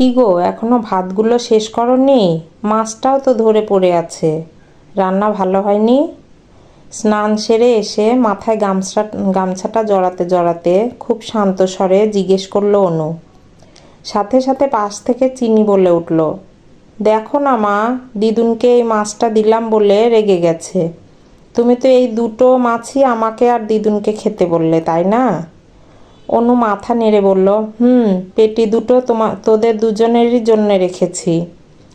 কি গো, এখনো ভাতগুলো শেষ করনি? মাছটাও তো ধরে পড়ে আছে। রান্না ভালো হয়নি? স্নান সেরে এসে মাথায় গামছাটা জড়াতে জড়াতে খুব শান্ত স্বরে জিজ্ঞেস করলো অনু। সাথে সাথে পাশ থেকে চিনি বলে উঠল, দেখো না মা, দিদুনকে এই মাছটা দিলাম বলে রেগে গেছে। তুমি তো এই দুটো মাছই আমাকে আর দিদুনকে খেতে বললে, তাই না? অনু মাথা নেড়ে বলল, পেটি দুটো তোদের দুজনেরই জন্য রেখেছি।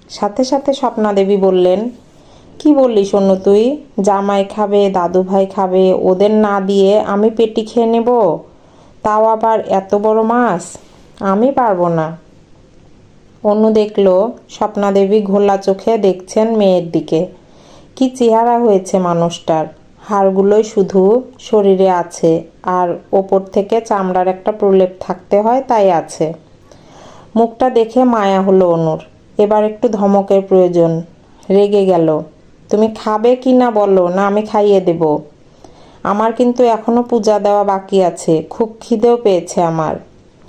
সাথে সাথে স্বপ্নাদেবী বললেন, কি বলিস অনু তুই? জামাই খাবে, দাদু ভাই খাবে, ওদের না দিয়ে আমি পেটি খেয়ে নেব? তাও আবার এত বড় মাছ? আমি পারবো না। অনু দেখল স্বপ্নাদেবী ঘোলা চোখে দেখছেন মেয়ের দিকে। কি চেহারা হয়েছে মানুষটার! হাড়গুলোই শুধু শরীরে আছে, আর ওপর থেকে চামড়ার একটা প্রলেপ থাকতে হয়, তাই আছে। মুখটা দেখে মায়া হলো অনুর। এবার একটু ধমকের প্রয়োজন। রেগে গেল, তুমি খাবে কি না বলো, না আমি খাইয়ে দেব? আমার কিন্তু এখনো পূজা দেওয়া বাকি আছে, খুব খিদেও পেয়েছে আমার।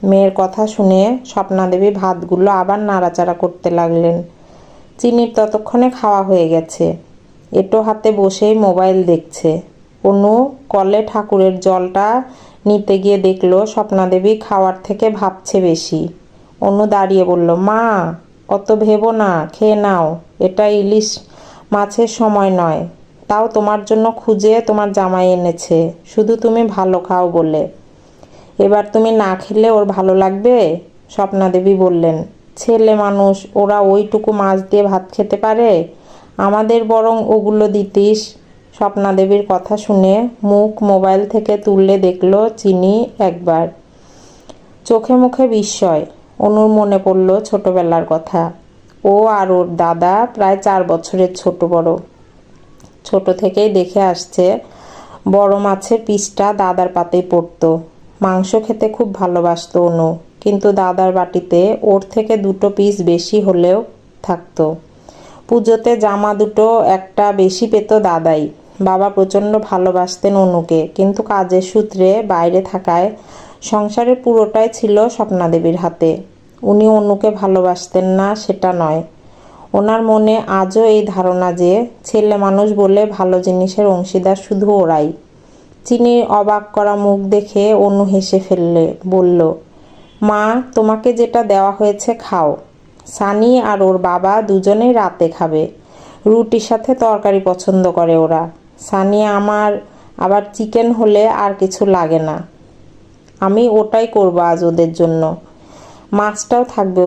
মেয়ের কথা শুনে স্বপ্নাদেবী ভাতগুলো আবার নাড়াচাড়া করতে লাগলেন। চিনির ততক্ষণে খাওয়া হয়ে গেছে। এটো হাতে বসেই মোবাইল দেখছে। অনু কলে ঠাকুরের জলটা নিতে গিয়ে দেখলো স্বপ্নাদেবী খাওয়ার থেকে ভাবছে বেশি। অনু দাঁড়িয়ে বলল, মা, অত ভেবো না, খেয়ে নাও। এটা ইলিশ মাছের সময় নয়, তাও তোমার জন্য খুঁজে তোমার জামাই এনেছে, শুধু তুমি ভালো খাও বলে। এবার তুমি না খেলে ওর ভালো লাগবে? স্বপ্নাদেবী বললেন, ছেলে মানুষ, ওরা ওইটুকু মাছ দিয়ে ভাত খেতে পারে? আমাদের বরং ওগুলো দিতিস। স্বপ্নাদেবীর কথা শুনে মুখ মোবাইল থেকে তুললে দেখলো চিনি একবার। চোখে মুখে বিস্ময়। অনুর মনে পড়ল ছোটবেলার কথা। ও আর ওর দাদা প্রায় 4 বছরের ছোট বড়। ছোট থেকেই দেখে আসছে বড় মাছের পিসটা দাদার পাতেই পড়তো। মাংস খেতে খুব ভালোবাসতো অনু, কিন্তু দাদার বাটিতে ওর থেকে 2 পিস বেশি হলেও থাকতো। পুজোতে জামা দুটো একটা বেশি পেত দাদাই। বাবা প্রচণ্ড ভালোবাসতেন অনুকে, কিন্তু কাজের সূত্রে বাইরে থাকায় সংসারের পুরোটাই ছিল স্বপ্নাদেবীর হাতে। উনি অনুকে ভালোবাসতেন না সেটা নয়, ওনার মনে আজও এই ধারণা যে ছেলে মানুষ বলে ভালো জিনিসের অংশীদার শুধু ওরাই। চিনির অবাক করা মুখ দেখে অনু হেসে ফেললে, বলল, মা, তোমাকে যেটা দেওয়া হয়েছে খাও। সানি আর ওর বাবা দুজনেই রাতে খাবে। রুটির সাথে তরকারি পছন্দ করে ওরা। সানি আবার চিকেন হলে আর কিছু লাগে না। আমি ওটাই করবো আজ ওদের জন্য। মাছটাও থাকবে।